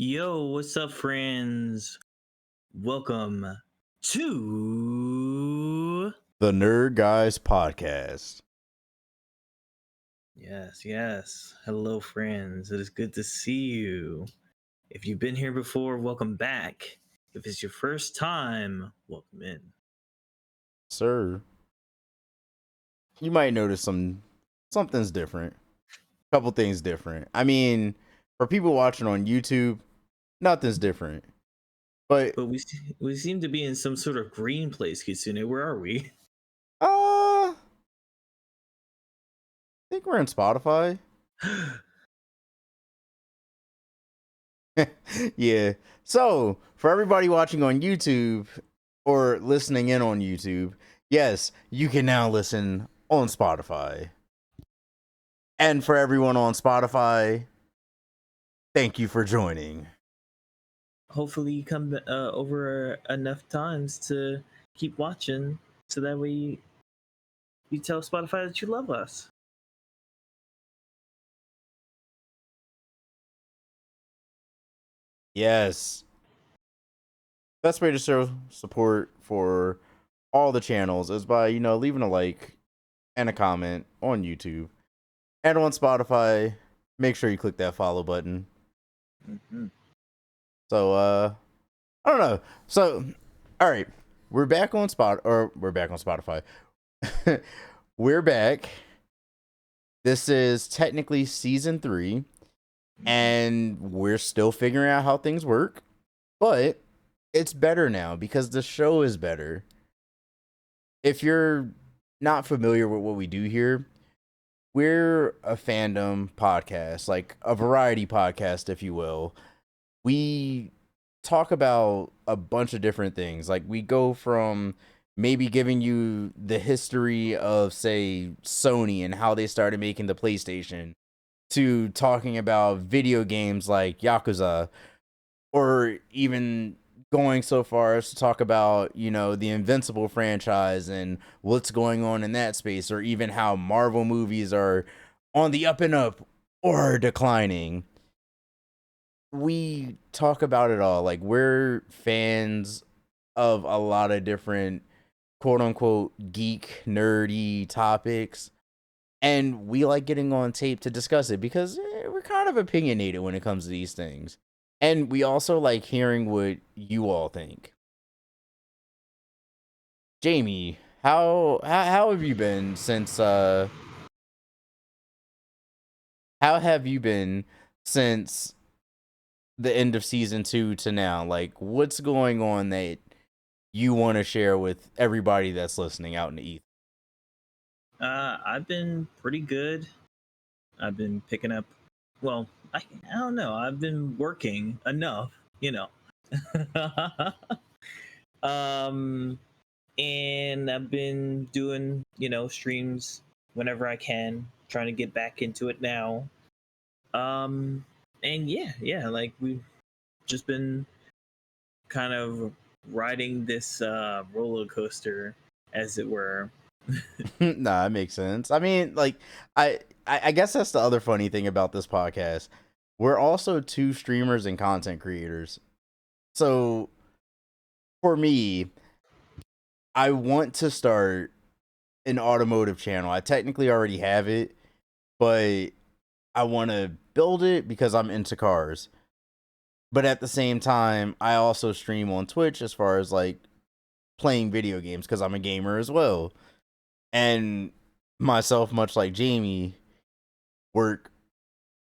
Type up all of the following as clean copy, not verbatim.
Yo, what's up, friends? Welcome to. The NerdGuys Podcast. Yes. Hello, friends. It is good to see you. If you've been here before, welcome back. If it's your first time, welcome in. Sir, you might notice something's different. A couple things different. I mean, for people watching on YouTube, nothing's different. But we seem to be in some sort of green place, Kitsune. Where are we? I think we're in Spotify. Yeah. So, for everybody watching on YouTube or listening in on YouTube, yes, you can now listen on Spotify. And for everyone on Spotify, thank you for joining. Hopefully, you come over enough times to keep watching, so that way you tell Spotify that you love us. Yes. Best way to show support for all the channels is by, leaving a like and a comment on YouTube. And on Spotify, make sure you click that follow button. Mm-hmm. So, I don't know. So, all right. We're back on Spotify. We're back. This is technically season 3. And we're still figuring out how things work. But it's better now because the show is better. If you're not familiar with what we do here, we're a fandom podcast, like a variety podcast, if you will. We talk about a bunch of different things. Like we go from maybe giving you the history of, say, Sony and how they started making the PlayStation, to talking about video games like Yakuza, or even going so far as to talk about, the Invincible franchise and what's going on in that space, or even how Marvel movies are on the up and up or declining. We talk about it all. Like, we're fans of a lot of different quote unquote geek, nerdy topics. And we like getting on tape to discuss it because we're kind of opinionated when it comes to these things. And we also like hearing what you all think. Jamie, how have you been since how have you been since the end of season 2 to now? Like, what's going on that you want to share with everybody that's listening out in the ether? I've been pretty good. I've been picking up. Well, I don't know. I've been working enough, um, and I've been doing, streams whenever I can, trying to get back into it now. And yeah, like we've just been kind of riding this roller coaster, as it were. Nah, it makes sense. I mean, like, I guess that's the other funny thing about this podcast. We're also 2 streamers and content creators. So for me, I want to start an automotive channel. I technically already have it, but I want to build it because I'm into cars. But at the same time, I also stream on Twitch as far as like playing video games because I'm a gamer as well. And myself, much like Jamie, work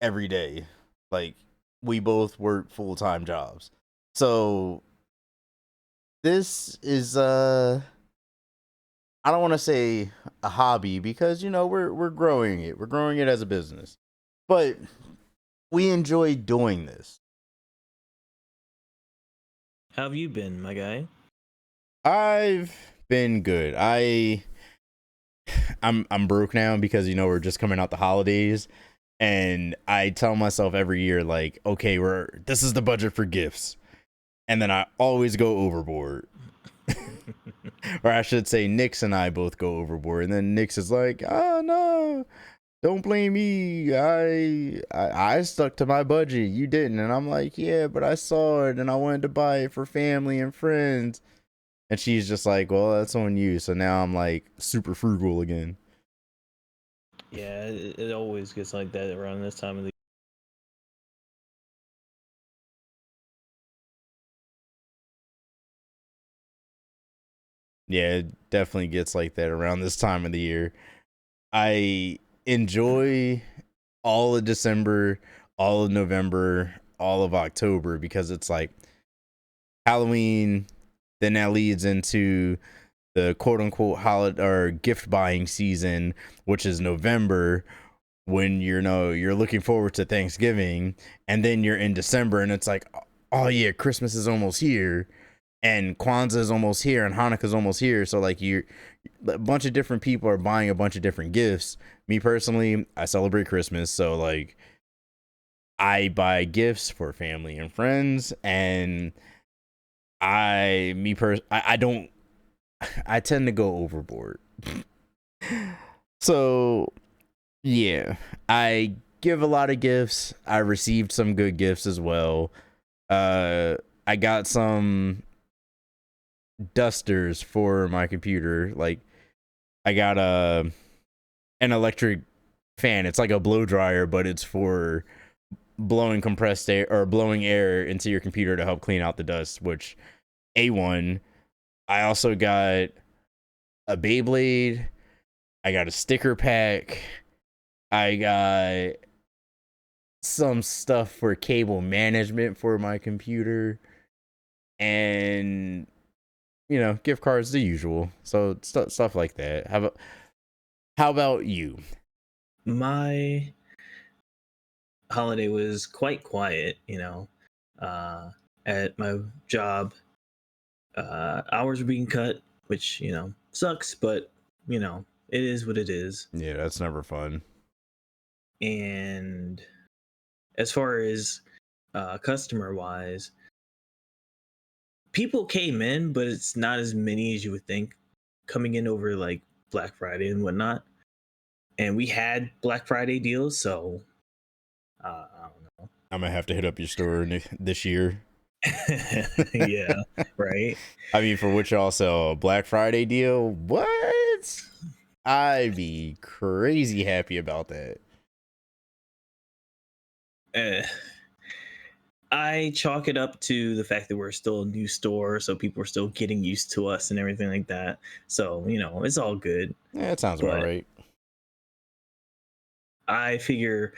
every day. Like, we both work full-time jobs. So this is I don't want to say a hobby because we're growing it. We're growing it as a business. But we enjoy doing this. How have you been, my guy? I've been good. I'm broke now because we're just coming out the holidays, and I tell myself every year, like, okay, this is the budget for gifts, and then I always go overboard. Or I should say Nix and I both go overboard, and then Nix is like, oh no, don't blame me. I stuck to my budget. You didn't. And I'm like, yeah, but I saw it and I wanted to buy it for family and friends. And she's just like, well, that's on you. So now I'm like super frugal again. Yeah, it always gets like that around this time of the Yeah, it definitely gets like that around this time of the year. I enjoy all of December, all of November, all of October because it's like Halloween, then that leads into the quote unquote holiday or gift buying season, which is November, when you're looking forward to Thanksgiving, and then you're in December and it's like, oh yeah, Christmas is almost here and Kwanzaa is almost here and Hanukkah's almost here. So like a bunch of different people are buying a bunch of different gifts. Me personally, I celebrate Christmas, so like I buy gifts for family and friends, and I don't, I tend to go overboard. So yeah, I give a lot of gifts. I received some good gifts as well. I got some dusters for my computer. Like I got an electric fan. It's like a blow dryer, but it's for blowing compressed air or blowing air into your computer to help clean out the dust, which A1. I also got a Beyblade. I got a sticker pack. I got some stuff for cable management for my computer. And gift cards, the usual. So stuff like that. How about you? My holiday was quite quiet, at my job. Hours were being cut, which, sucks, but, it is what it is. Yeah, that's never fun. And as far as customer wise, people came in, but it's not as many as you would think coming in over like Black Friday and whatnot. And we had Black Friday deals, so I don't know. I'm gonna have to hit up your store this year. Yeah, right. I mean, for which y'all sell a Black Friday deal? What? I'd be crazy happy about that. I chalk it up to the fact that we're still a new store, so people are still getting used to us and everything like that. So, it's all good. Yeah, that sounds about right. I figure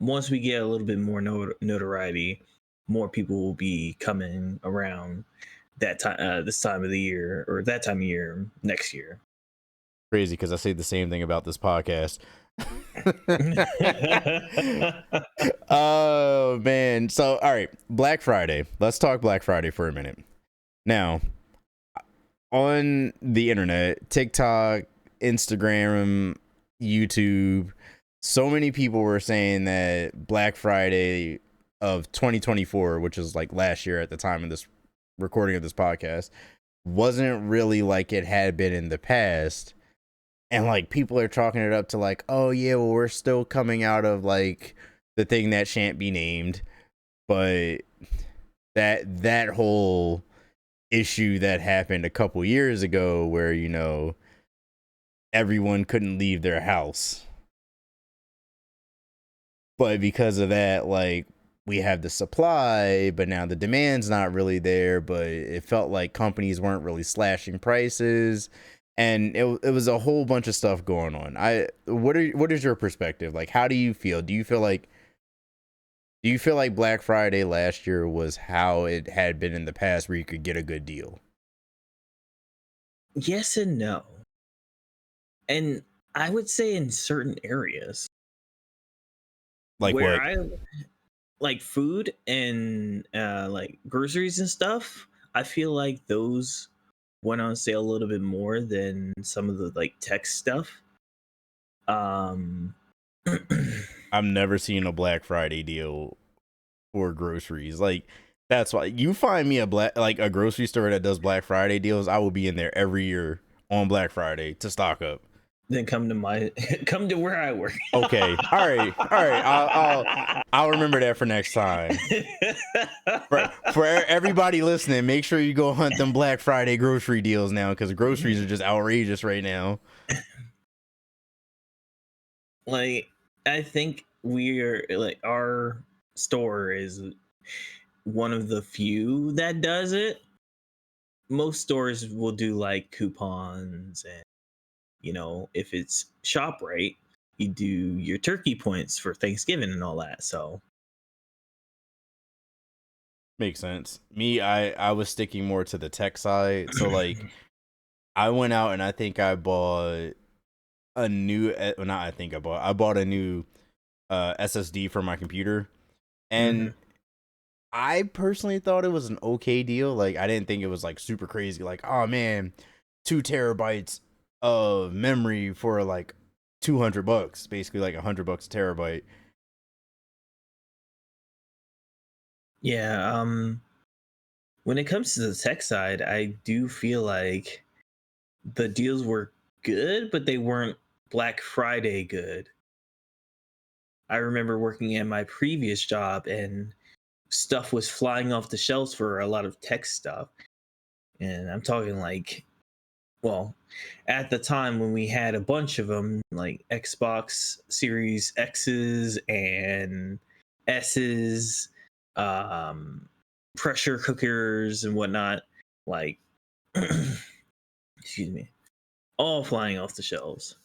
once we get a little bit more notoriety, more people will be coming around that time, this time of the year, or that time of year next year. Crazy, because I say the same thing about this podcast. Oh man. So all right, Black Friday. Let's talk Black Friday for a minute. Now, on the internet, TikTok, Instagram, YouTube, so many people were saying that Black Friday of 2024, which is like last year at the time of this recording of this podcast, wasn't really like it had been in the past. And like people are chalking it up to like, oh yeah, well, we're still coming out of like the thing that shan't be named. But that whole issue that happened a couple years ago where, everyone couldn't leave their house. But because of that, like we have the supply, but now the demand's not really there. But it felt like companies weren't really slashing prices. And it was a whole bunch of stuff going on. What is your perspective? Like, how do you feel? Do you feel like Black Friday last year was how it had been in the past, where you could get a good deal? Yes and no. And I would say in certain areas, like where what? Like food and like groceries and stuff, I feel like those went on sale a little bit more than some of the like tech stuff. I've never seen a Black Friday deal for groceries. Like that's why you find me a grocery store that does Black Friday deals, I will be in there every year on Black Friday to stock up. then come to where I work. Okay. All right. I'll remember that for next time. For everybody listening, make sure you go hunt them Black Friday grocery deals now, because groceries are just outrageous right now. Like, I think we're like, our store is one of the few that does it. Most stores will do like coupons, and if it's ShopRite, you do your turkey points for Thanksgiving and all that. So Makes sense. Me, I was sticking more to the tech side. So like I went out and I think I bought a new well, not I think I bought a new SSD for my computer. And I personally thought it was an okay deal. Like, I didn't think it was like super crazy. Like, oh man, 2 terabytes of memory for like $200, basically like $100 a terabyte. yeah, when it comes to the tech side, I do feel like the deals were good, but they weren't Black Friday good. I remember working at my previous job, and stuff was flying off the shelves for a lot of tech stuff. And I'm talking like, well, at the time when we had a bunch of them, like Xbox Series X's and S's, pressure cookers and whatnot, like, excuse me, all flying off the shelves.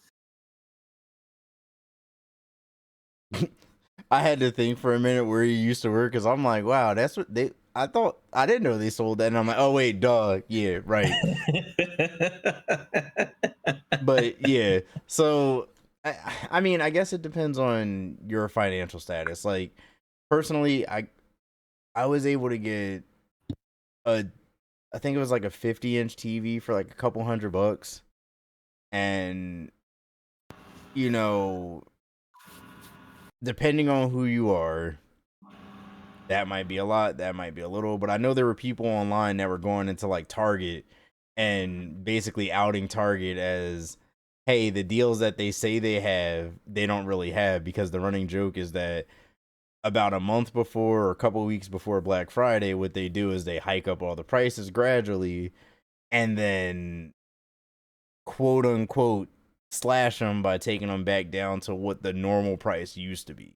I had to think for a minute where you used to work, because I'm like, wow, that's what they. I thought, I didn't know they sold that, and I'm like, oh wait, duh, yeah, right. But yeah, so I mean, I guess it depends on your financial status. Like, personally, I was able to get I think it was like a 50-inch TV for like a couple $100, and you know, depending on who you are, that might be a lot, that might be a little. But I know there were people online that were going into like Target and basically outing Target as, hey, the deals that they say they have, they don't really have, because the running joke is that about a month before or a couple weeks before Black Friday, what they do is they hike up all the prices gradually, and then quote unquote slash them by taking them back down to what the normal price used to be.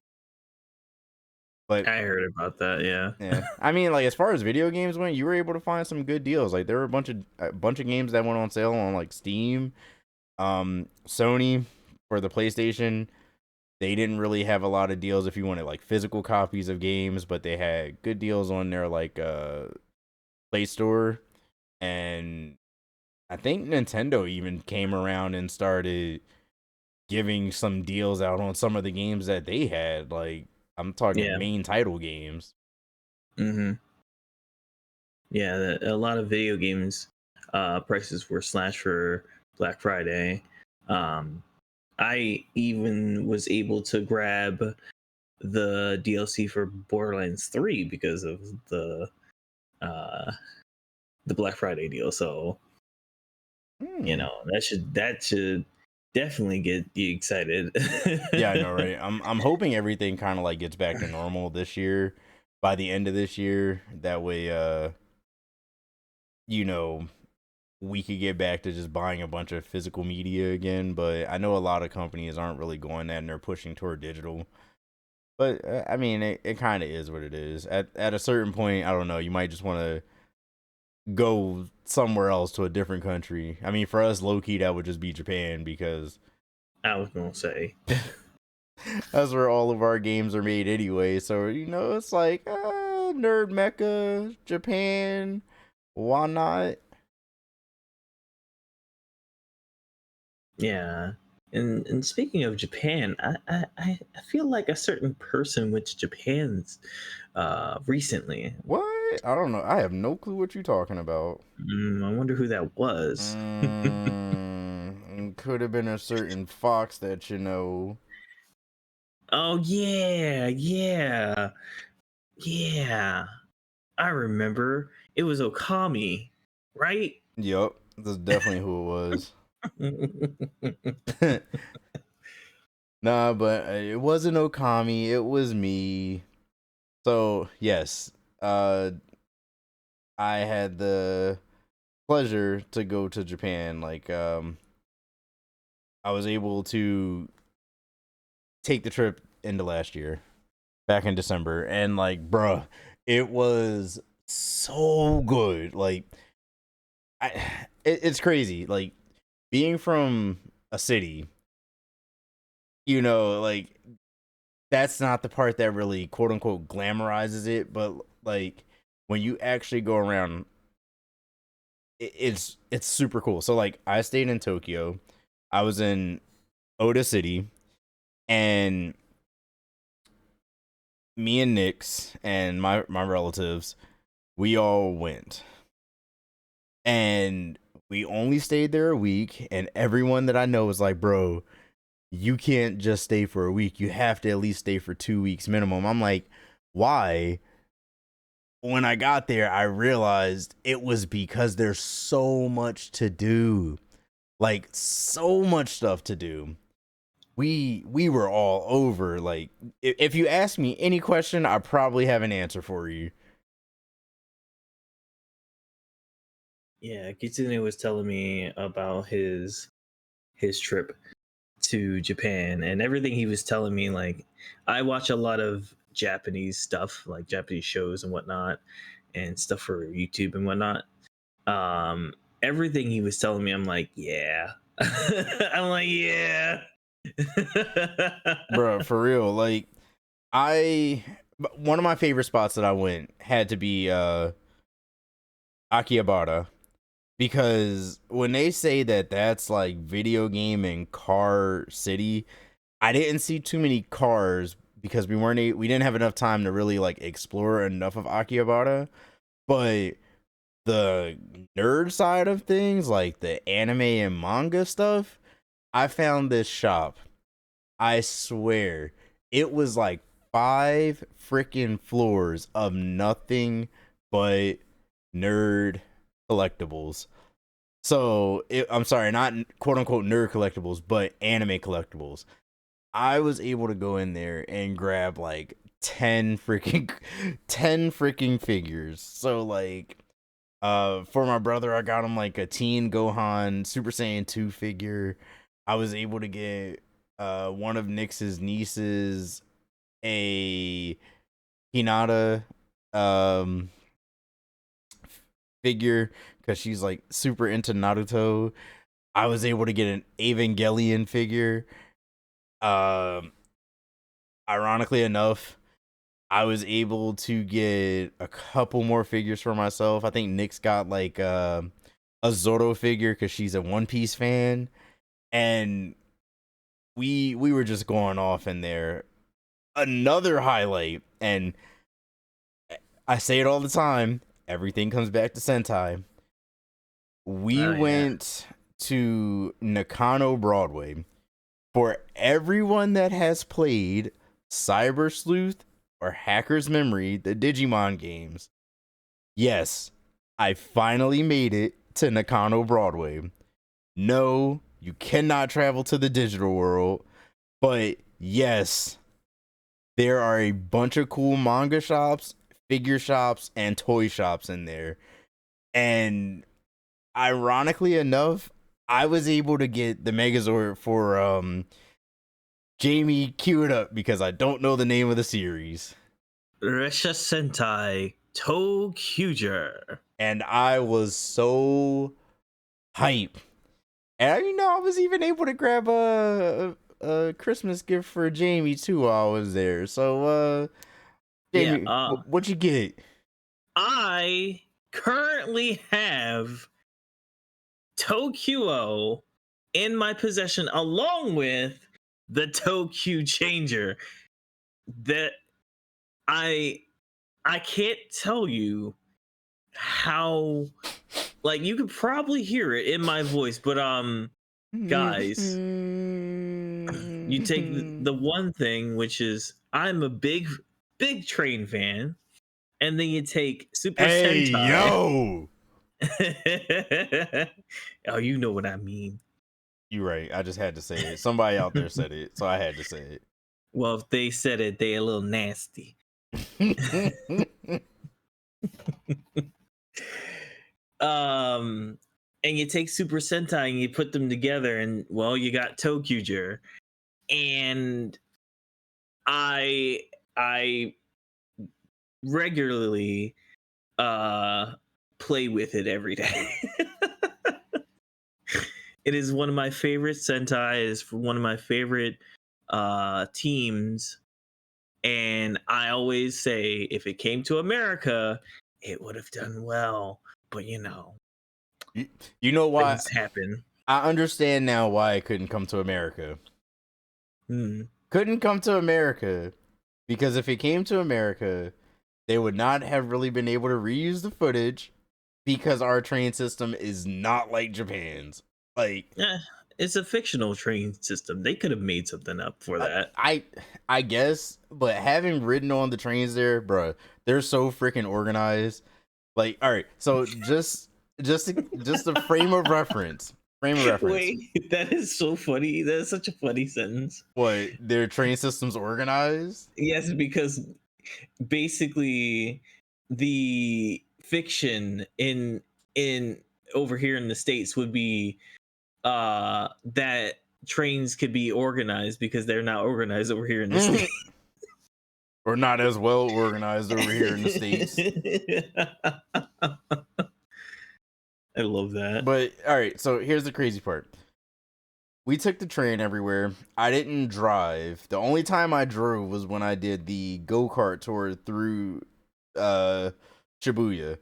But I heard about that. yeah, I mean, like, as far as video games went, you were able to find some good deals. Like, there were a bunch of games that went on sale on like Steam. Sony, for the PlayStation, they didn't really have a lot of deals if you wanted like physical copies of games, but they had good deals on their like Play Store. And I think Nintendo even came around and started giving some deals out on some of the games that they had. Like, I'm talking main title games. Mm-hmm. Yeah, a lot of video games prices were slashed for Black Friday. I even was able to grab the DLC for Borderlands 3 because of the Black Friday deal. So that should definitely get you excited. Yeah, I know, right? I'm hoping everything kind of like gets back to normal this year, by the end of this year. That way, we could get back to just buying a bunch of physical media again. But I know a lot of companies aren't really going that, and they're pushing toward digital. But I mean, it kind of is what it is. At a certain point, I don't know, you might just want to go somewhere else, to a different country. I mean, for us, low key, that would just be Japan, because I was gonna say that's where all of our games are made anyway. So it's like Nerd Mecca, Japan. Why not? yeah. And speaking of Japan, I feel like a certain person went to Japan recently. What? I don't know. I have no clue what you're talking about. I wonder who that was. Could have been a certain fox that you know. Oh yeah. I remember. It was Okami, right? Yup, that's definitely who it was. Nah, but it wasn't Okami, it was me. So yes, I had the pleasure to go to Japan. Like, I was able to take the trip into last year, back in December, and like, bruh, it was so good. Like, it's crazy. Like, being from a city, like that's not the part that really quote unquote glamorizes it, but like when you actually go around, it's super cool. So like, I stayed in Tokyo, I was in Oda City, and me and Nix and my relatives, we all went, and we only stayed there a week, and everyone that I know was like, bro, you can't just stay for a week, you have to at least stay for 2 weeks minimum. I'm like, why? When I got there, I realized it was because there's so much to do. Like, so much stuff to do. We were all over. Like, if you ask me any question, I probably have an answer for you. Yeah, Kitsune was telling me about his trip to Japan, and everything he was telling me, like, I watch a lot of Japanese stuff, like Japanese shows and whatnot, and stuff for YouTube and whatnot. Um, Everything he was telling me, I'm like, yeah. I'm like, yeah. Bro, for real. Like, one of my favorite spots that I went had to be Akihabara, because when they say that that's like video game and car city, I didn't see too many cars because we didn't have enough time to really like explore enough of Akihabara. But the nerd side of things, like the anime and manga stuff, I found this shop. I swear, it was like 5 freaking floors of nothing but nerd collectibles. So, I'm sorry, not quote unquote nerd collectibles, but anime collectibles. I was able to go in there and grab like 10 freaking 10 freaking figures. So like, for my brother, I got him like a Teen Gohan Super Saiyan 2 figure. I was able to get one of Nix's nieces a Hinata um figure, because she's like super into Naruto. I was able to get an Evangelion figure. Um, Ironically enough, I was able to get a couple more figures for myself. I think Nick's got like a Zoro figure because she's a One Piece fan, and we were just going off in there. Another highlight, and I say it all the time, everything comes back to Sentai. We Oh yeah. went to Nakano Broadway. For everyone that has played Cyber Sleuth or Hacker's Memory, the Digimon games, yes, I finally made it to Nakano Broadway. No, you cannot travel to the digital world, but yes, there are a bunch of cool manga shops, figure shops, and toy shops in there. And ironically enough, I was able to get the Megazord for Jamie, cue it up because I don't know the name of the series. Resha Sentai Tokuger. And I was so hype. And I was even able to grab a Christmas gift for Jamie too while I was there. So Yeah, Jamie, what'd you get? I currently have Tokyo in my possession along with the Tokyo changer that I can't tell you how, like, you could probably hear it in my voice, but guys, you take the one thing, which is I'm a big train fan, and then you take Super Hey Sentai. yo! Oh, you know what I mean. You're right. I just had to say it. Somebody out there said it, so I had to say Well, if they said it, they a little nasty. it. And you take Super Sentai and you put them together, and well, you got Tokuger, and I regularly play with it every day. It is one of my favorite Sentai. It is one of my favorite teams, and I always say if it came to America, it would have done well. But you know why? things happen. I understand now why it couldn't come to America. Couldn't come to America because if it came to America, they would not have really been able to reuse the footage because our train system is not like Japan's. Like, it's a fictional train system. They could have made something up for that. I guess, but having ridden on the trains there, bro, they're so freaking organized. Like, all right, so just a frame of reference. Wait, that is so funny. That is such a funny sentence. What, their train system's organized? Yes, because basically the fiction in over here in the States would be that trains could be organized because they're not organized over here in the States. Or not as well organized over here in the States. I love that. But all right, so here's the crazy part. We took the train everywhere. I didn't drive. The only time I drove was when I did the go-kart tour through Shibuya.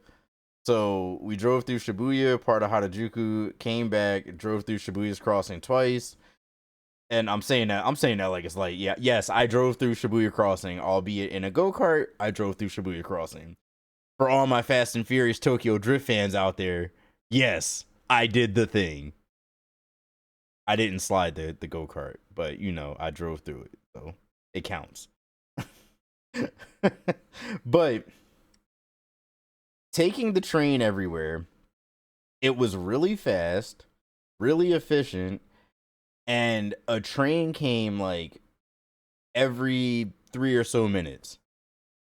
So we drove through Shibuya, part of Harajuku, came back, drove through Shibuya's crossing twice. And I'm saying that like it's like, yes, I drove through Shibuya Crossing, albeit in a go-kart. I drove through Shibuya Crossing. For all my Fast and Furious Tokyo Drift fans out there, yes, I did the thing. I didn't slide the go-kart, but I drove through it, so it counts. But taking the train everywhere, it was really fast, really efficient, and a train came like every 3 or so minutes,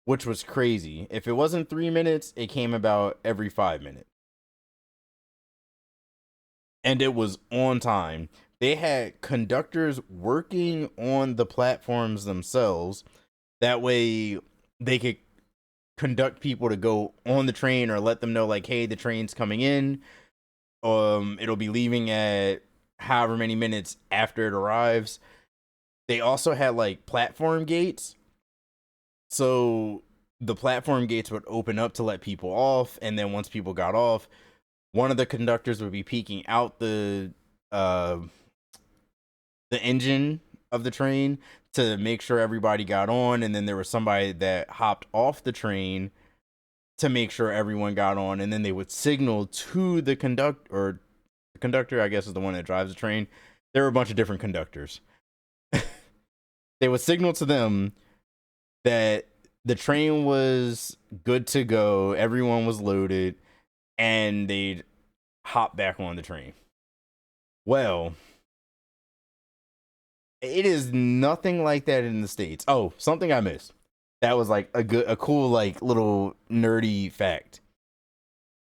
which was crazy. If it wasn't 3 minutes, it came about every 5 minutes. And it was on time. They had conductors working on the platforms themselves. That way they could conduct people to go on the train or let them know like, hey, the train's coming in. It'll be leaving at however many minutes after it arrives. They also had like platform gates. So the platform gates would open up to let people off. And then once people got off, one of the conductors would be peeking out the engine of the train to make sure everybody got on, and then there was somebody that hopped off the train to make sure everyone got on, and then they would signal to the conductor, I guess is the one that drives the train. There were a bunch of different conductors. They would signal to them that the train was good to go, everyone was loaded, and they'd hop back on the train. Well, it is nothing like that in the States. Oh, something I missed. That was like a cool, like, little nerdy fact.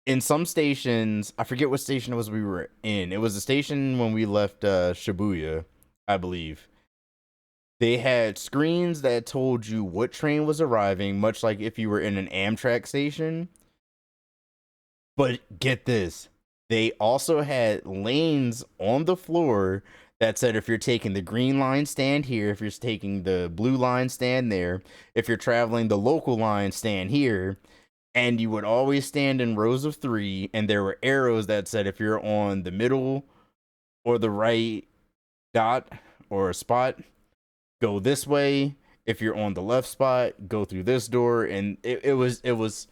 In some stations, I forget what station it was we were in. It was a station when we left Shibuya, I believe. They had screens that told you what train was arriving, much like if you were in an Amtrak station. But get this. They also had lanes on the floor that said if you're taking the green line, stand here. If you're taking the blue line, stand there. If you're traveling the local line, stand here. And you would always stand in rows of 3. And there were arrows that said if you're on the middle or the right dot or spot, go this way. If you're on the left spot, go through this door. And it was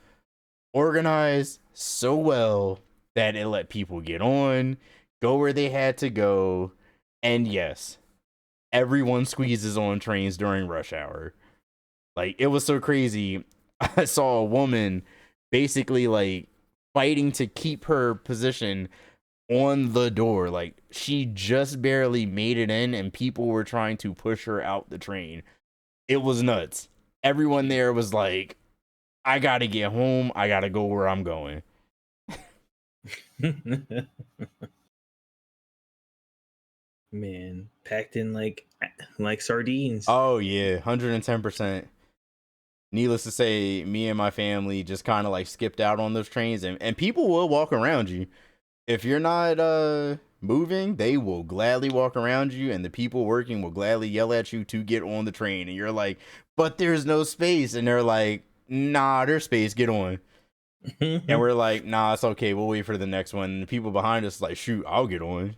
organized so well that it let people get on, go where they had to go. And yes, everyone squeezes on trains during rush hour. Like, it was so crazy. I saw a woman basically like fighting to keep her position on the door. Like, she just barely made it in, and people were trying to push her out the train. It was nuts. Everyone there was like, I gotta get home. I gotta go where I'm going. Man, packed in like sardines. Oh, yeah, 110%. Needless to say, me and my family just kind of like skipped out on those trains, and people will walk around you. If you're not moving, they will gladly walk around you, and the people working will gladly yell at you to get on the train. And you're like, but there's no space. And they're like, nah, there's space, get on. And we're like, nah, it's okay, we'll wait for the next one. And the people behind us like, shoot, I'll get on.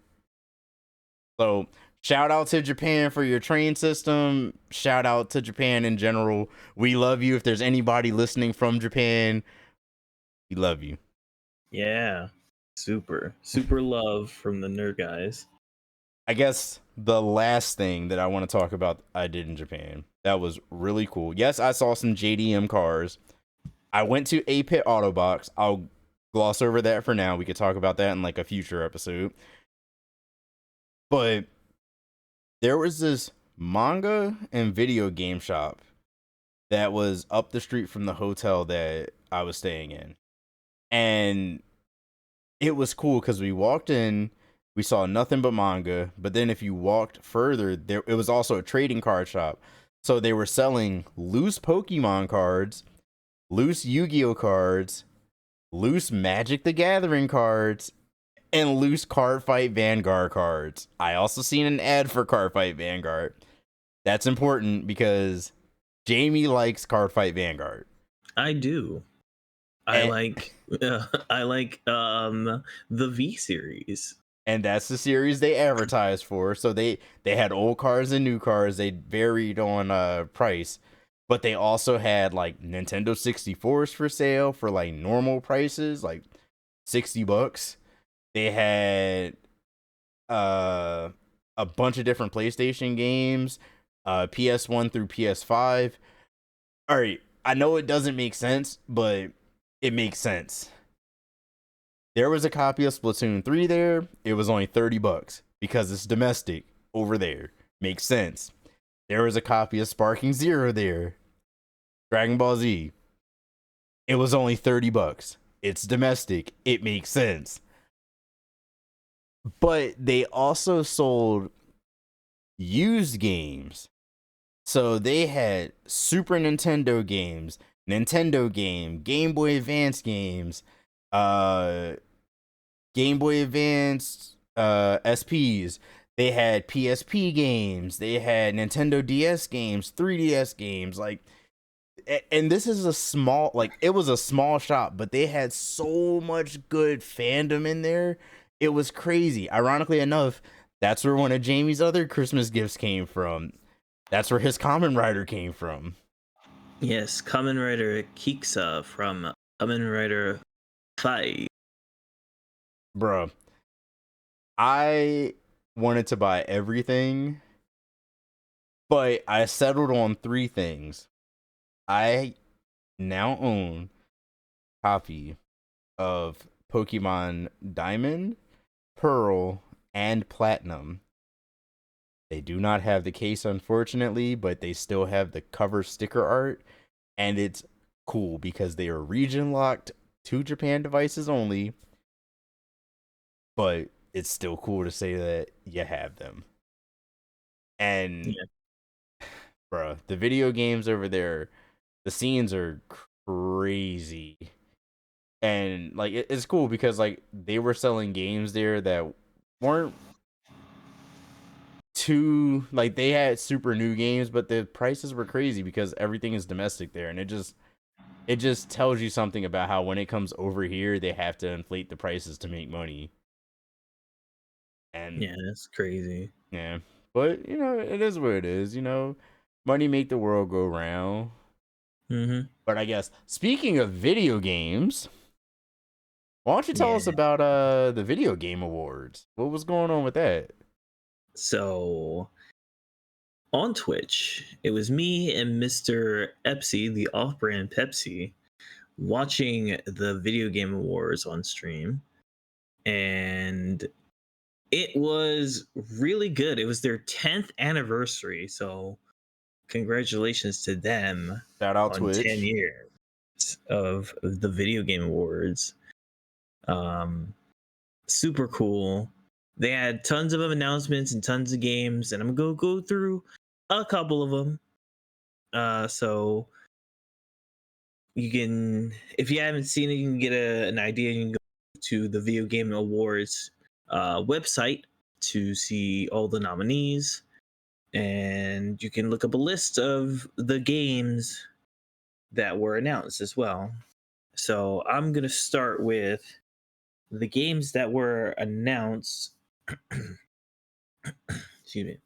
So shout out to Japan for your train system. Shout out to Japan in general. We love you. If there's anybody listening from Japan, we love you. Yeah. Super love from the Nerd Guys. I guess the last thing that I want to talk about I did in Japan that was really cool. Yes, I saw some JDM cars. I went to A Pit Auto Box. I'll gloss over that for now. We could talk about that in like a future episode. But there was this manga and video game shop that was up the street from the hotel that I was staying in. And it was cool because we walked in, we saw nothing but manga. But then if you walked further, it was also a trading card shop. So they were selling loose Pokemon cards, loose Yu-Gi-Oh cards, loose Magic the Gathering cards, and loose Cardfight Vanguard cards. I also seen an ad for Cardfight Vanguard. That's important because Jamie likes Cardfight Vanguard. I do. I like the V series. And that's the series they advertised for. So they had old cards and new cards. They varied on price. But they also had like Nintendo 64s for sale for like normal prices, like $60. They had a bunch of different PlayStation games, PS1 through PS5. All right, I know it doesn't make sense, but it makes sense. There was a copy of Splatoon 3 there. It was only $30 because it's domestic over there. Makes sense. There was a copy of Sparking Zero there. Dragon Ball Z. It was only $30. It's domestic. It makes sense. But they also sold used games. So they had Super Nintendo games, Nintendo game, Game Boy Advance games, Game Boy Advance SPs. They had PSP games. They had Nintendo DS games, 3DS games. Like, and this is a small, like, it was a small shop, but they had so much good fandom in there. It was crazy. Ironically enough, that's where one of Jamie's other Christmas gifts came from. That's where his Kamen Rider came from. Yes, Kamen Rider Kiksa from Kamen Rider 5. Bro, I wanted to buy everything, but I settled on 3 things. I now own a copy of Pokemon Diamond, Pearl, and Platinum. They do not have the case, unfortunately, but they still have the cover sticker art, and it's cool because they are region locked to Japan devices only, but it's still cool to say that you have them. And, bro, the video games over there, the scenes are crazy. And, like, it's cool because, like, they were selling games there that weren't too, like, they had super new games, but the prices were crazy because everything is domestic there. And it just tells you something about how when it comes over here, they have to inflate the prices to make money. And yeah, that's crazy. Yeah, but you know, it is what it is. You know, money make the world go round. Mm-hmm. But I guess speaking of video games, why don't you tell us Yeah. about the video game awards? What was going on with that? So on Twitch, it was me and Mr. Epsy, the off-brand Pepsi, watching the video game awards on stream. and it was really good. It was their 10th anniversary, so congratulations to them Shout out on 10 Twitch. years of the Video Game Awards. Super cool. They had tons of announcements and tons of games, and I'm gonna go through a couple of them. So you can, if you haven't seen it, you can get an idea. You can go to the Video Game Awards website to see all the nominees, and you can look up a list of the games that were announced as well. So I'm gonna start with the games that were announced. Excuse me.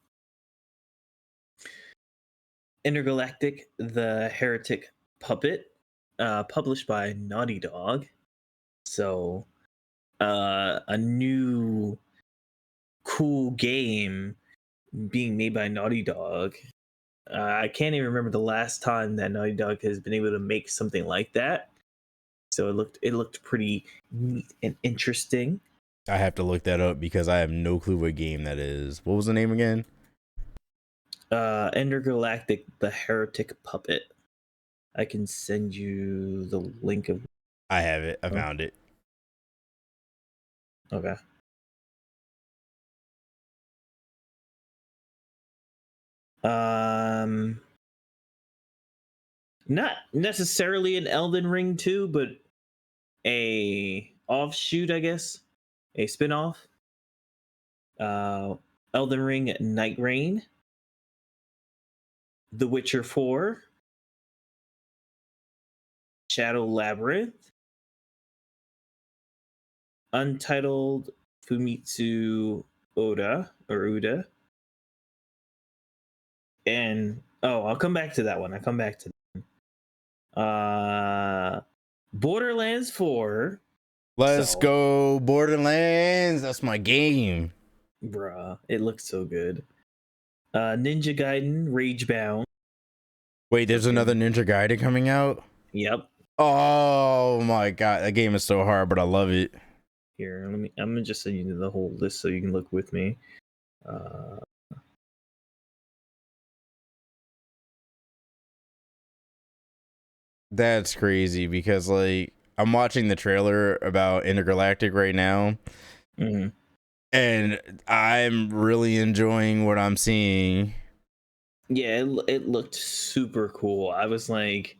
Intergalactic: The Heretic Puppet, published by Naughty Dog. So, a new cool game being made by Naughty Dog. I can't even remember the last time that Naughty Dog has been able to make something like that. So it looked pretty neat and interesting. I have to look that up because I have no clue what game that is. What was the name again? Intergalactic: The Heretic Puppet. I can send you the link of. I have it. I found it. Okay. Not necessarily an Elden Ring 2, but a offshoot, I guess, a spin-off. Elden Ring Night Rain, The Witcher 4, Shadow Labyrinth, Untitled Fumitsu Uda, and I'll come back to that one. Borderlands 4. Let's go Borderlands. That's my game. Bruh, it looks so good. Ninja Gaiden Ragebound. Wait, there's another Ninja Gaiden coming out? Yep. Oh my god, that game is so hard, but I love it. Here, I'm gonna just send you the whole list so you can look with me. That's crazy because like I'm watching the trailer about Intergalactic right now. Mm-hmm. And I'm really enjoying what I'm seeing. Yeah, it looked super cool. I was like,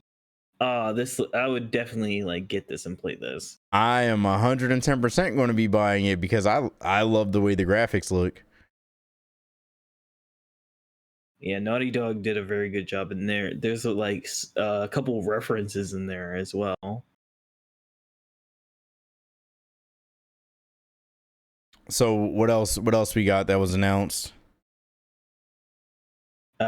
this, I would definitely like get this and play this. I am 110% going to be buying it because I love the way the graphics look. Yeah, Naughty Dog did a very good job in there. There's like a couple of references in there as well. So what else we got that was announced? Give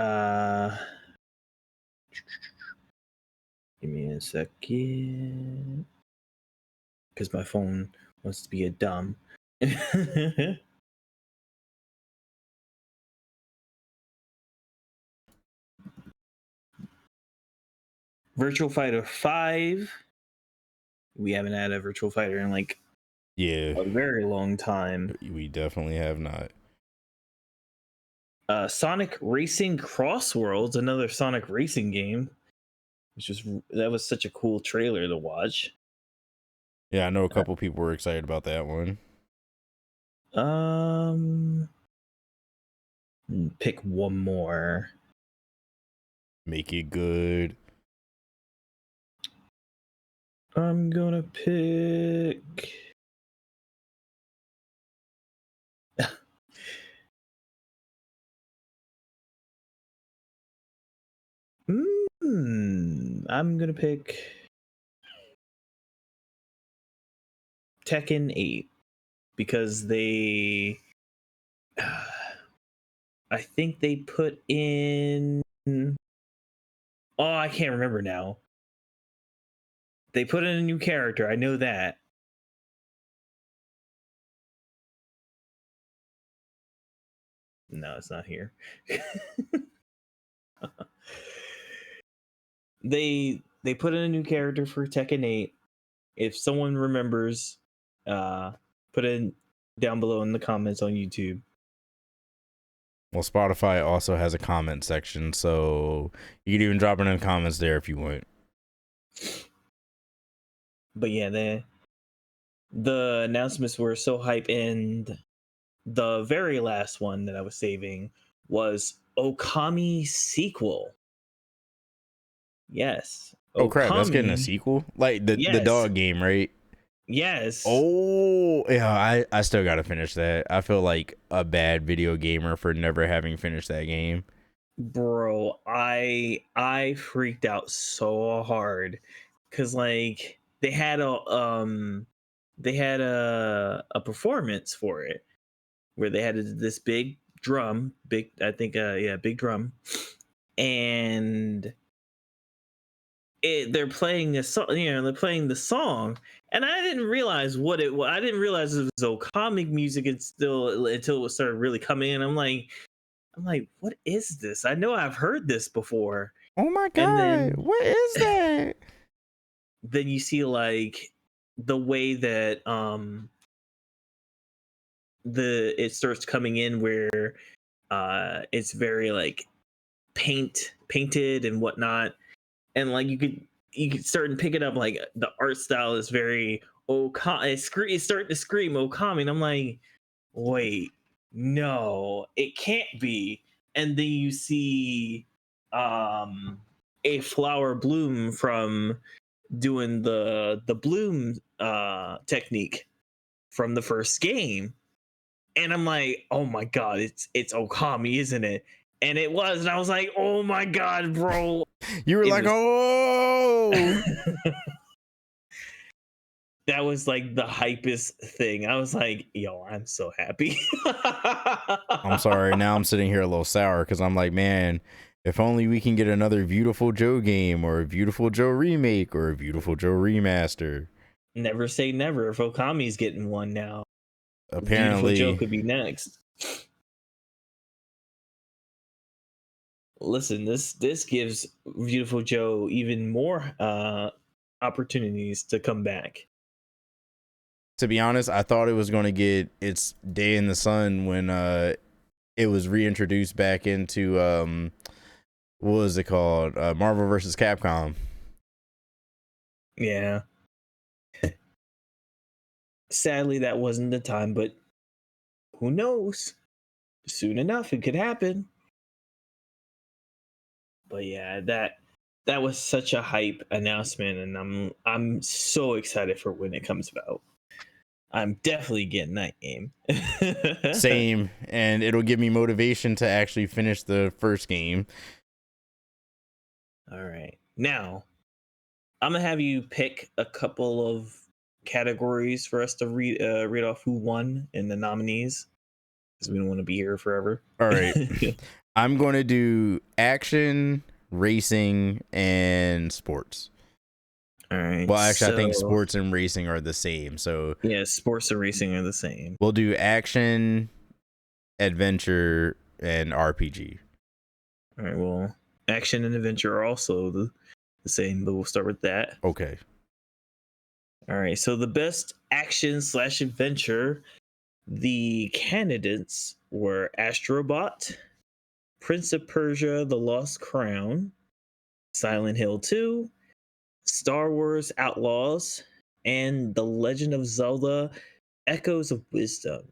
me a second, because my phone wants to be a dumb. Virtual Fighter 5. We haven't had a Virtual Fighter in like a very long time. We definitely have not. Sonic Racing Crossworlds, another Sonic racing game, that was such a cool trailer to watch. Yeah, I know a couple people were excited about that one. Pick one more. Make it good. I'm gonna pick. I'm gonna pick Tekken 8 because they. I think they put in. Oh, I can't remember now. They put in a new character. I know that. No, it's not here. They put in a new character for Tekken 8. If someone remembers, Put it down below in the comments on YouTube. Well, Spotify also has a comment section, so you can even drop it in the comments there if you want. But yeah, the announcements were so hype, and the very last one that I was saving was Okami sequel. Yes. Oh crap, that's getting a Okami. sequel? Like the Yes. dog game, right? Yes. Oh, yeah, I still got to finish that. I feel like a bad video gamer for never having finished that game. Bro, I freaked out so hard cuz like they had a performance for it where they had this big drum, big I think big drum, and they're playing a song, they're playing the song, and I didn't realize what it was. I didn't realize it was Okamic music until it started really coming in. I'm like, what is this? I know I've heard this before. Oh my And god, what is that? then you see like the way that it starts coming in where it's very like painted and whatnot, and like you could start and pick it up, like the art style is very it's starting to scream Okami, and I'm like, wait, no, it can't be. And then you see a flower bloom from doing the bloom technique from the first game, and I'm like, oh my god, it's Okami, isn't it? And it was, and I was like, oh my god, bro. You were like, oh. That was like the hypest thing. I was like, yo, I'm so happy. I'm sorry. Now I'm sitting here a little sour because I'm like, man, if only we can get another Beautiful Joe game or a Beautiful Joe remake or a Beautiful Joe remaster. Never say never. If Okami's getting one now, Apparently, Beautiful Joe could be next. Listen, this gives Beautiful Joe even more opportunities to come back. to be honest, I thought it was going to get its day in the sun when it was reintroduced back into what was it called? Marvel vs. Capcom. Yeah. Sadly, that wasn't the time, but who knows? Soon enough, it could happen. But yeah, that was such a hype announcement, and I'm so excited for when it comes about. I'm definitely getting that game. Same, and it'll give me motivation to actually finish the first game. All right, now I'm gonna have you pick a couple of categories for us to read off who won in the nominees, because we don't want to be here forever. All right. I'm going to do action, racing, and sports. All right. Well, actually, I think sports and racing are the same. So yeah, sports and racing are the same. We'll do action, adventure, and RPG. All right. Well, action and adventure are also the same, but we'll start with that. Okay. All right. So the best action/adventure, the candidates were Astrobot, Prince of Persia: The Lost Crown, Silent Hill 2, Star Wars Outlaws, and The Legend of Zelda: Echoes of Wisdom.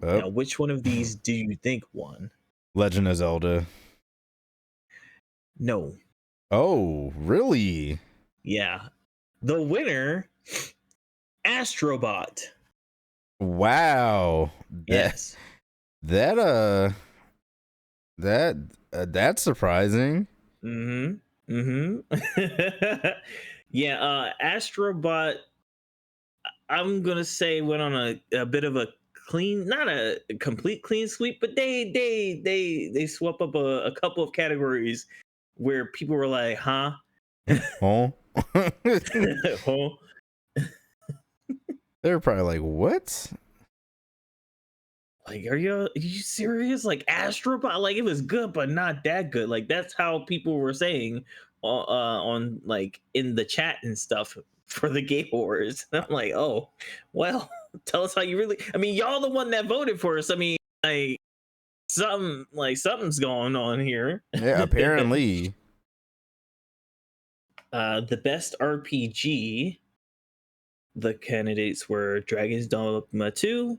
Oh. Now, which one of these do you think won? Legend of Zelda. No. Oh, really? Yeah. The winner, Astrobot. Wow. Yes. That's surprising. Yeah, Astrobot, I'm gonna say, went on a bit of a clean, not a complete clean sweep, but they swept up a couple of categories where people were like, huh? Oh. Huh? They're probably like, what? Like, are you serious? Like, Astrobot, like, it was good, but not that good. Like, that's how people were saying on like in the chat and stuff. for the Game Awards. And I'm like, oh, well, tell us how you really. I mean, y'all the one that voted for us. I mean, something's going on here. Yeah, apparently. The best RPG. The candidates were Dragon's Dogma 2,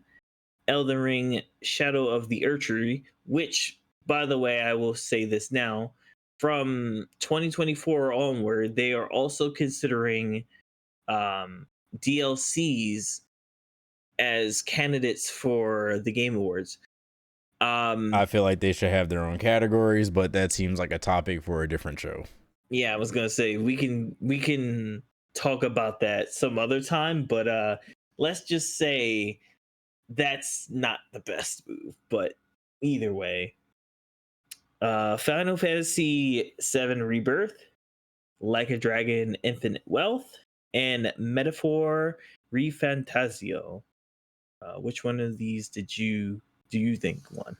Elden Ring, Shadow of the Erdtree, which, by the way, I will say this now, from 2024 onward, they are also considering DLCs as candidates for the Game Awards. I feel like they should have their own categories, but that seems like a topic for a different show. Yeah, I was gonna say we can talk about that some other time, but let's just say that's not the best move. But either way, Final Fantasy VII Rebirth, Like a Dragon Infinite Wealth, and Metaphor Refantasio. Which one of these do you think won?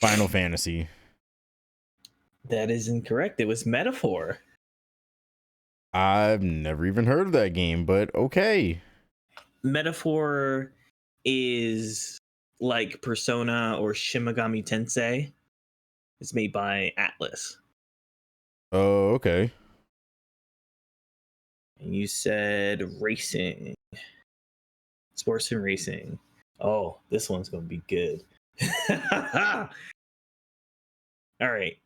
Final Fantasy. That is incorrect. It was Metaphor. I've never even heard of that game, but okay. Metaphor is like Persona or Shin Megami Tensei. It's made by Atlas. Oh, okay. And you said racing. Sports and racing. Oh, this one's going to be good. All right.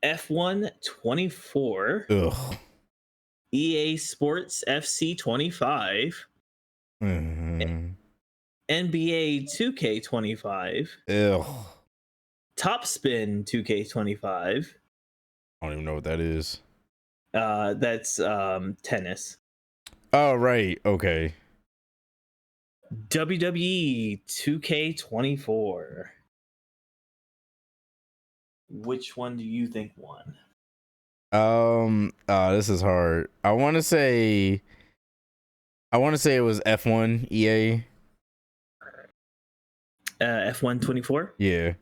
F1 24. Ugh. EA Sports FC 25. Mm-hmm. NBA 2K25. Ugh. Top Spin 2K25. I don't even know what that is. That's tennis. Oh, right. Okay. WWE 2K24. Which one do you think won? This is hard. I want to say it was F1 EA. F1 24? Yeah.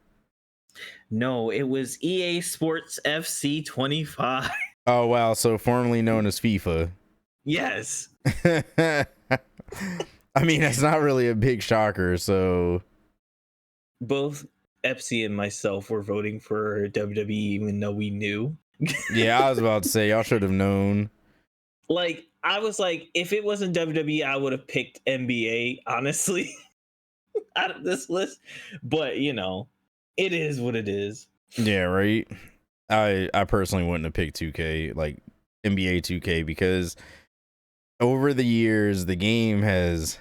No, it was EA Sports FC 25. Oh, wow. So formerly known as FIFA. Yes. I mean, that's not really a big shocker. So both Epsi and myself were voting for WWE, even though we knew. Yeah, I was about to say, y'all should have known. Like, I was like, if it wasn't WWE, I would have picked NBA, honestly, out of this list. But, you know, it is what it is. Yeah, right. I personally wouldn't have picked 2K, like NBA 2K, because over the years, the game has...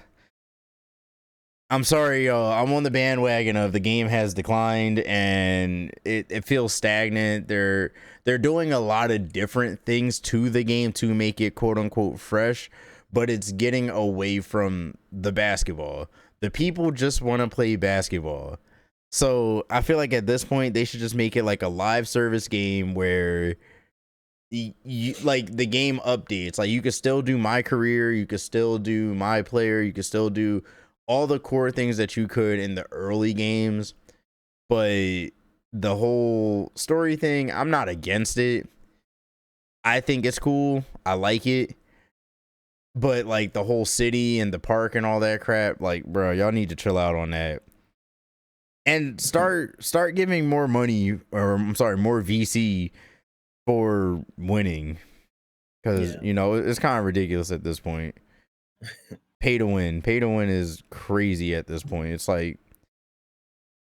I'm sorry, y'all. I'm on the bandwagon of the game has declined and it feels stagnant. They're doing a lot of different things to the game to make it quote unquote fresh, but it's getting away from the basketball. The people just want to play basketball. So I feel like at this point they should just make it like a live service game where you like the game updates. Like you could still do my career, you could still do my player, you could still do all the core things that you could in the early games, but the whole story thing, I'm not against it. I think it's cool. I like it. But like the whole city and the park and all that crap, like, bro, y'all need to chill out on that. And start giving more money, or I'm sorry, more VC for winning. Because, you know, it's kind of ridiculous at this point. Pay to win is crazy at this point. It's like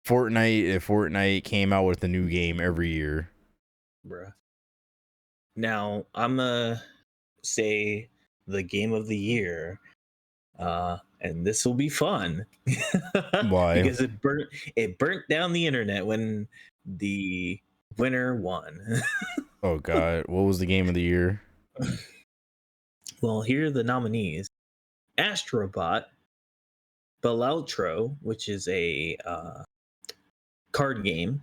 Fortnite, if Fortnite came out with a new game every year. Bruh. Now, I'm gonna say the game of the year, and this will be fun. Why? Because it burnt down the internet when the winner won. Oh god, what was the game of the year? Well, here are the nominees: Astrobot, Balatro, which is a card game,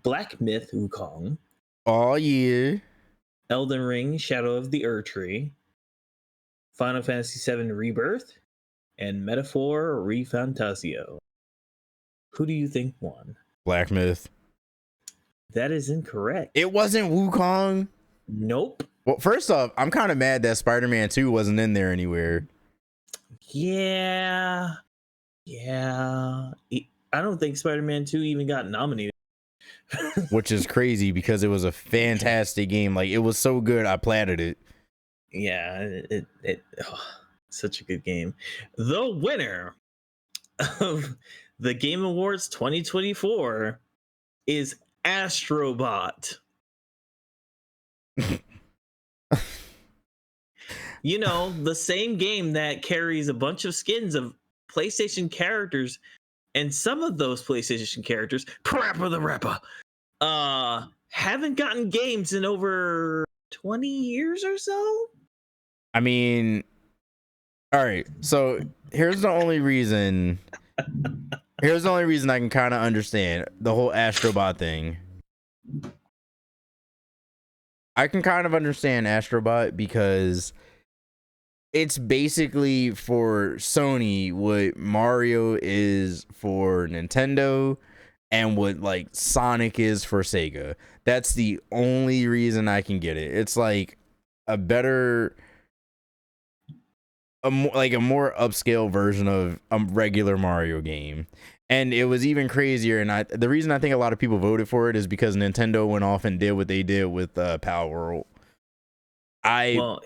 Black Myth Wukong, Oh yeah, Elden Ring Shadow of the Erdtree, Final Fantasy VII Rebirth, and Metaphor Refantasio. Who do you think won? Black Myth. That is incorrect. It wasn't Wukong. Nope. Well, first off, I'm kind of mad that Spider-Man 2 wasn't in there anywhere. Yeah. I don't think Spider-Man 2 even got nominated. Which is crazy because it was a fantastic game. Like, it was so good, I platted it. Yeah, such a good game. The winner of the Game Awards 2024 is Astrobot. You know, the same game that carries a bunch of skins of PlayStation characters, and some of those PlayStation characters, Parappa the Rapper, haven't gotten games in over 20 years or so. I mean, all right. So here's the only reason I can kind of understand the whole Astrobot thing. I can kind of understand Astrobot because it's basically for Sony what Mario is for Nintendo and what like Sonic is for Sega. That's the only reason I can get it. It's like a better, a more upscale version of a regular Mario game. And it was even crazier. And the reason I think a lot of people voted for it is because Nintendo went off and did what they did with Power World. I'm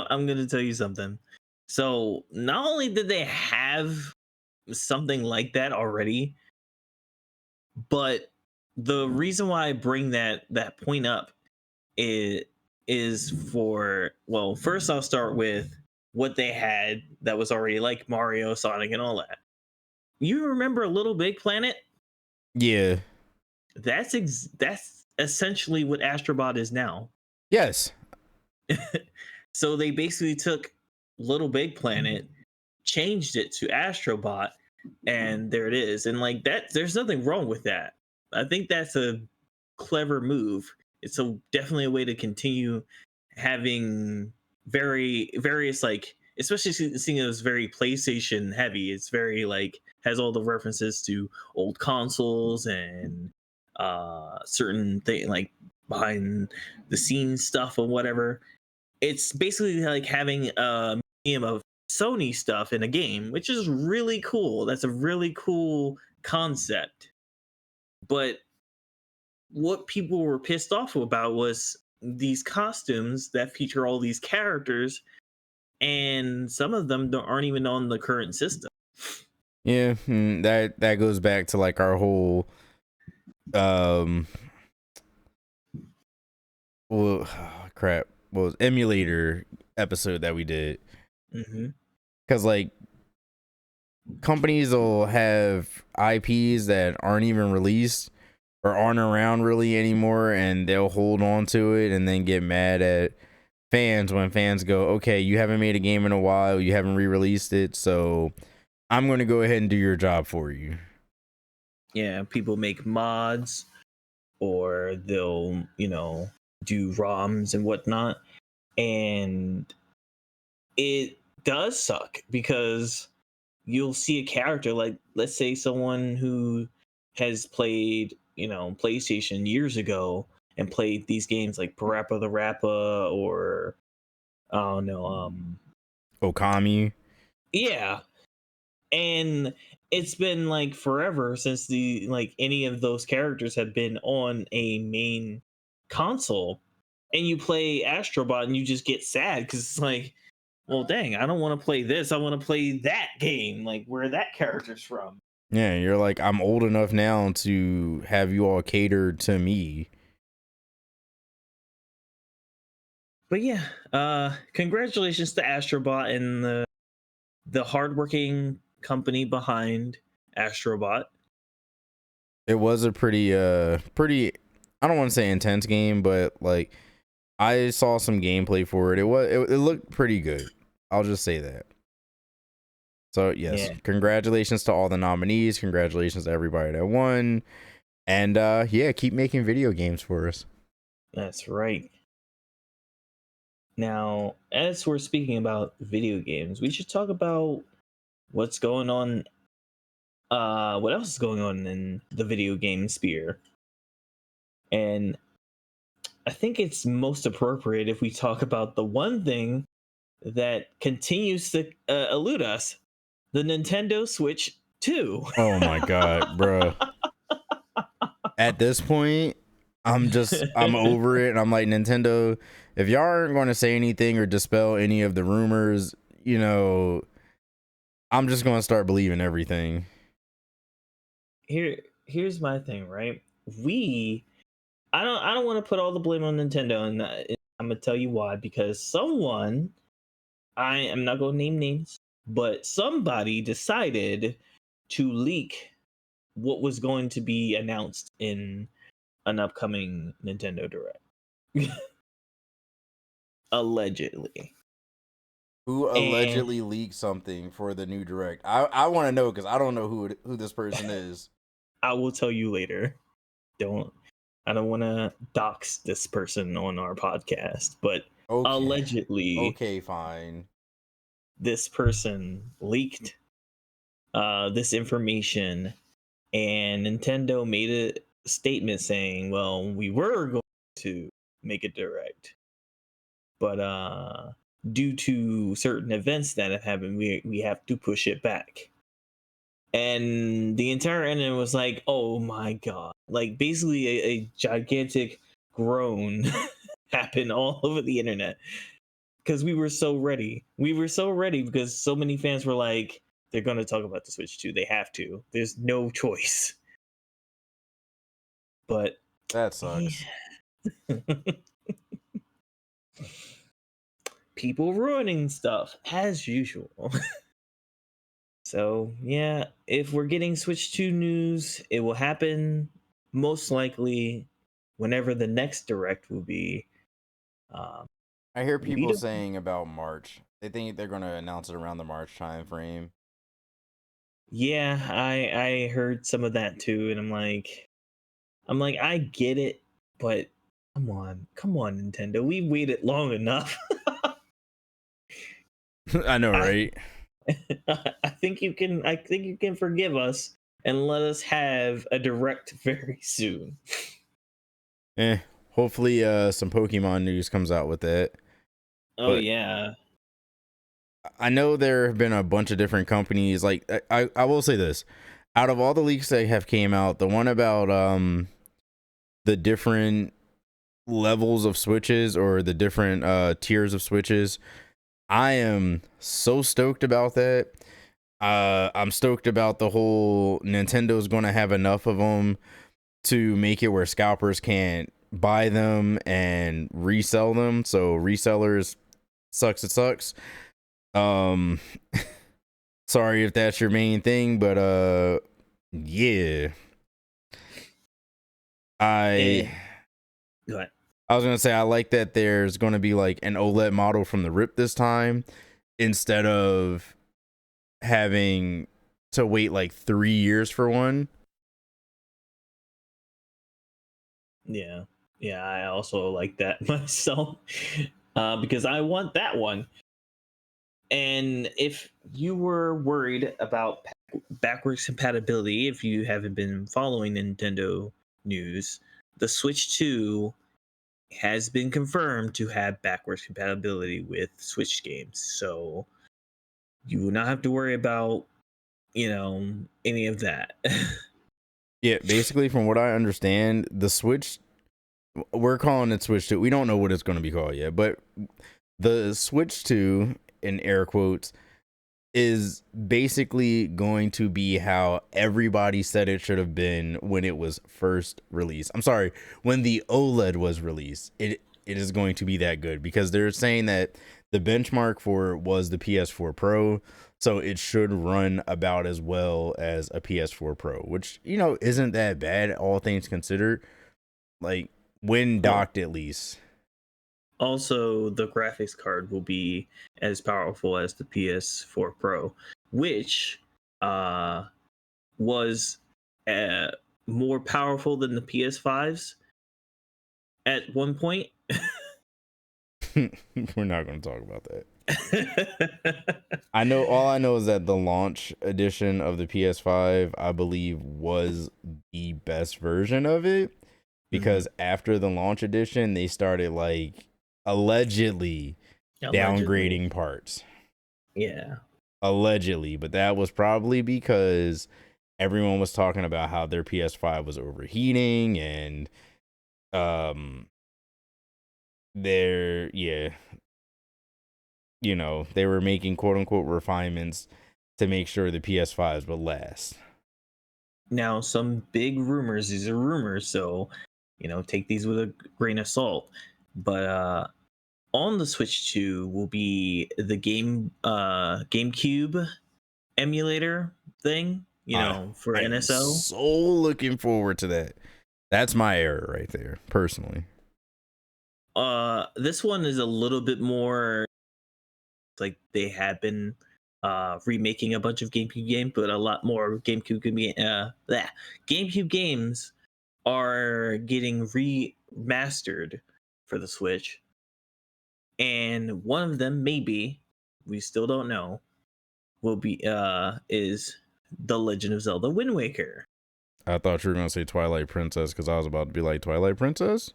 going to tell you something. So not only did they have something like that already, but the reason why I bring that point up is for, well, first I'll start with what they had that was already like Mario, Sonic, and all that. You remember Little Big Planet? Yeah. That's essentially what Astrobot is now. Yes. So they basically took Little Big Planet, changed it to Astrobot, and there it is. And like that, there's nothing wrong with that. I think that's a clever move. It's definitely a way to continue having various, like, especially seeing it was very PlayStation heavy. It's very like has all the references to old consoles and certain thing like behind the scenes stuff or whatever. It's basically like having a museum of Sony stuff in a game, which is really cool. That's a really cool concept. But what people were pissed off about was these costumes that feature all these characters, and some of them aren't even on the current system. Yeah, that goes back to like our whole well, crap, what was emulator episode that we did. Because like companies will have IPs that aren't even released or aren't around really anymore, and they'll hold on to it and then get mad at fans when fans go, okay, you haven't made a game in a while, you haven't re-released it, so I'm going to go ahead and do your job for you. Yeah, people make mods, or they'll, do ROMs and whatnot, and it does suck because you'll see a character, like, let's say someone who has played, PlayStation years ago and played these games like Parappa the Rappa or oh no, Okami. yeah. And it's been like forever since any of those characters have been on a main console, and you play Astrobot and you just get sad because it's like, well, dang, I don't want to play this. I want to play that game, like where that character's from. Yeah, you're like, I'm old enough now to have you all catered to me. But yeah, congratulations to Astrobot and the hardworking company behind Astrobot. It was a pretty I don't want to say intense game, but like I saw some gameplay for it. It looked pretty good. I'll just say that. So yes, Congratulations to all the nominees. Congratulations to everybody that won. And yeah, keep making video games for us. That's right. Now, as we're speaking about video games, we should talk about what's going on. What else is going on in the video game sphere? And I think it's most appropriate if we talk about the one thing that continues to elude us, the Nintendo Switch 2. Oh my god, bro. At this point, I'm over it, and I'm like, Nintendo, if y'all aren't going to say anything or dispel any of the rumors, I'm just going to start believing everything. Here's my thing, right? I don't want to put all the blame on Nintendo, and I'm gonna tell you why. Because someone, I am not gonna name names, but somebody decided to leak what was going to be announced in an upcoming Nintendo Direct. Allegedly. Who allegedly leaked something for the new Direct? I want to know, because I don't know who this person is. I will tell you later. I don't want to dox this person on our podcast, but allegedly, okay, fine. This person leaked this information, and Nintendo made a statement saying, "Well, we were going to make a direct, but due to certain events that have happened, we have to push it back." And the entire internet was like, "Oh my god!" Like basically a gigantic groan happened all over the internet because we were so ready. We were so ready because so many fans were like, "They're going to talk about the Switch 2. They have to. There's no choice." But that sucks. Yeah. People ruining stuff as usual. So yeah, if we're getting Switch 2 news, it will happen most likely whenever the next direct will be. I hear people saying about March. They think they're going to announce it around the March time frame. Yeah, I heard some of that too, and I'm like, I get it, but come on, Nintendo, we waited long enough. I know, right? I think you can forgive us and let us have a direct very soon. Hopefully some Pokemon news comes out with it. Oh yeah. I know there have been a bunch of different companies. Like I will say this. Out of all the leaks that have came out, the one about the different levels of Switches, or the different tiers of Switches, I am so stoked about that. I'm stoked about the whole Nintendo's going to have enough of them to make it where scalpers can't buy them and resell them. So resellers, it sucks. Sorry if that's your main thing, but yeah. Go ahead. I was gonna say, I like that there's gonna be like an OLED model from the rip this time, instead of having to wait like 3 years for one. Yeah, I also like that myself, because I want that one. And if you were worried about backwards compatibility, if you haven't been following Nintendo news, the Switch 2 has been confirmed to have backwards compatibility with Switch games. So you will not have to worry about, any of that. Yeah, basically, from what I understand, the Switch, we're calling it Switch 2. We don't know what it's going to be called yet, but the Switch 2, in air quotes, is basically going to be how everybody said it should have been when it was first released. I'm sorry, when the OLED was released. It is going to be that good, because they're saying that the benchmark for it was the PS4 Pro, so it should run about as well as a PS4 Pro, which, isn't that bad, all things considered, like when docked at least. Also, the graphics card will be as powerful as the PS4 Pro, which was more powerful than the PS5s at one point. We're not going to talk about that. All I know is that the launch edition of the PS5, I believe, was the best version of it. because after the launch edition, they started like allegedly downgrading parts. Yeah. Allegedly, but that was probably because everyone was talking about how their PS5 was overheating and they're they were making quote unquote refinements to make sure the PS5s would last. Now, some big rumors, these are rumors, so take these with a grain of salt. But on the Switch 2 will be the GameCube emulator thing, for I NSO. am so looking forward to that. That's my error right there, personally. This one is a little bit more like they had been remaking a bunch of GameCube games, but a lot more GameCube games are getting remastered for the Switch. And one of them, maybe, we still don't know, will be is The Legend of Zelda Wind Waker. I thought you were gonna say Twilight Princess because I was about to be like, Twilight Princess?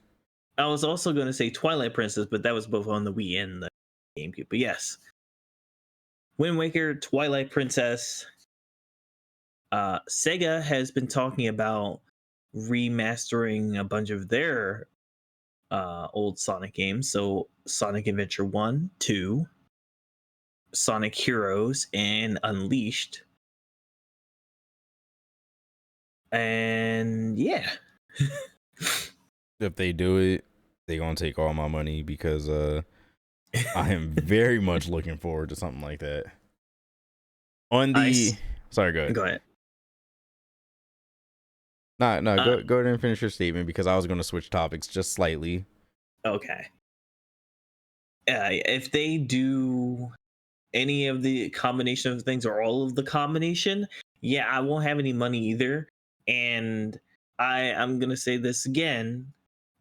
I was also going to say Twilight Princess, but that was both on the Wii and the GameCube. But yes, Wind Waker, Twilight Princess. Sega has been talking about remastering a bunch of their old Sonic games. So Sonic Adventure 1, 2, Sonic Heroes, and Unleashed. And yeah. If they do it, they're gonna take all my money because I am very much looking forward to something like that. Sorry, go ahead. Go ahead. No, go ahead and finish your statement because I was going to switch topics just slightly. Okay. If they do any of the combination of things or all of the combination, I won't have any money either. And I'm going to say this again,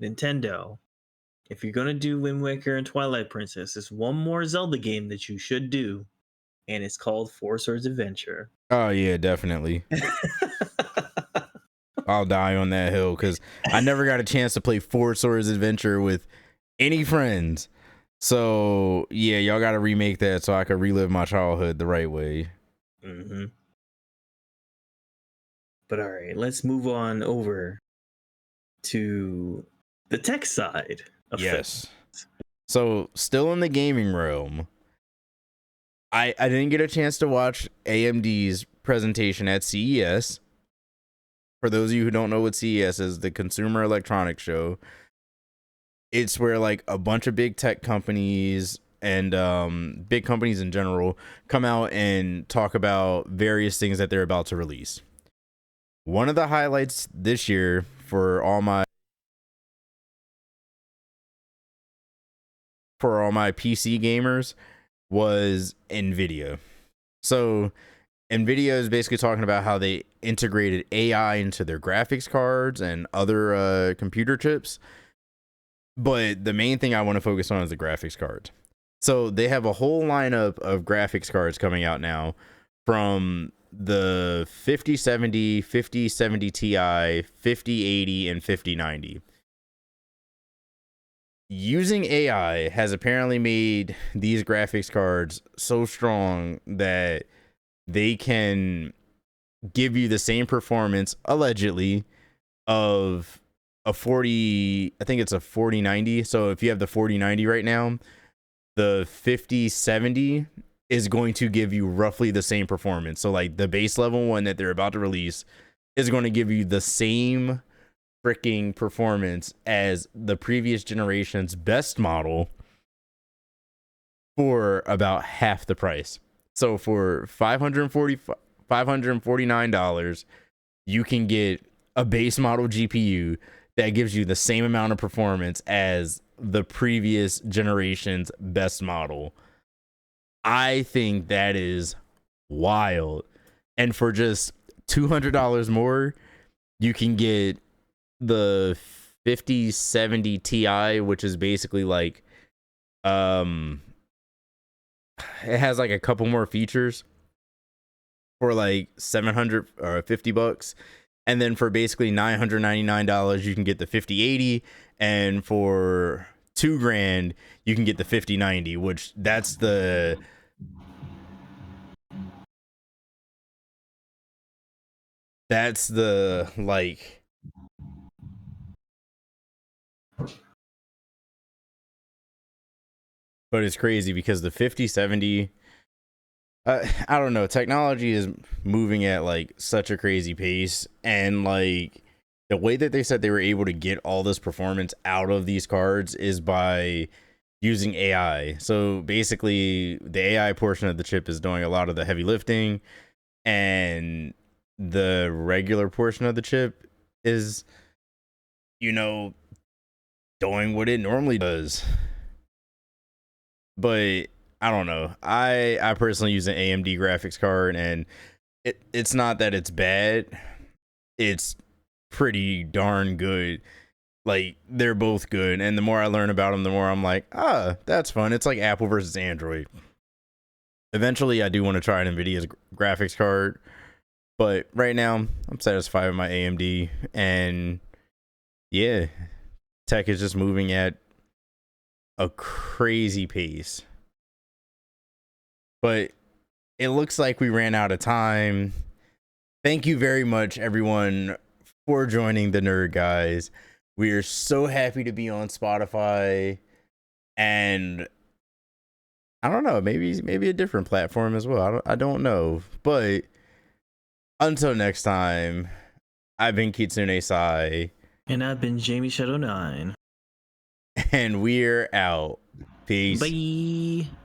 Nintendo. If you're going to do Wind Waker and Twilight Princess, there's one more Zelda game that you should do, and it's called Four Swords Adventure. Oh, yeah, definitely. I'll die on that hill because I never got a chance to play Four Swords Adventure with any friends. So, yeah, y'all got to remake that so I could relive my childhood the right way. Mm-hmm. But all right, let's move on over to the tech side of things. So, still in the gaming realm, I didn't get a chance to watch AMD's presentation at CES. For those of you who don't know what CES is, the Consumer Electronics Show. It's where like a bunch of big tech companies and big companies in general come out and talk about various things that they're about to release. One of the highlights this year for all my PC gamers was NVIDIA. So NVIDIA is basically talking about how they integrated AI into their graphics cards and other computer chips. But the main thing I want to focus on is the graphics cards. So they have a whole lineup of graphics cards coming out now, from the 5070, 5070 Ti, 5080, and 5090. Using AI has apparently made these graphics cards so strong that they can give you the same performance, allegedly, of a 4090. So if you have the 4090 right now, the 5070 is going to give you roughly the same performance. So like the base level one that they're about to release is going to give you the same freaking performance as the previous generation's best model for about half the price. So for $549, you can get a base model GPU that gives you the same amount of performance as the previous generation's best model. I think that is wild. And for just $200 more, you can get the 5070 Ti, which is basically like it has like a couple more features for like $750, And then for basically $999, you can get the 5080, and for $2,000, you can get the 5090, which that's the like, but it's crazy because the 5070, I don't know, technology is moving at like such a crazy pace, and like the way that they said they were able to get all this performance out of these cards is by using AI. So basically the AI portion of the chip is doing a lot of the heavy lifting, and the regular portion of the chip is, you know, doing what it normally does. But I don't know. I personally use an AMD graphics card, and it's not that it's bad. It's pretty darn good. Like, they're both good, and the more I learn about them, the more I'm like, that's fun. It's like Apple versus Android. Eventually, I do want to try an NVIDIA's graphics card, but right now, I'm satisfied with my AMD, and yeah, tech is just moving at a crazy pace. But it looks like we ran out of time. Thank you very much, everyone, for joining the Nerd Guys. We are so happy to be on Spotify, and I don't know, maybe a different platform as well. I don't know. But until next time, I've been KitsuneCy. And I've been JamieShadow9. And we're out. Peace. Bye.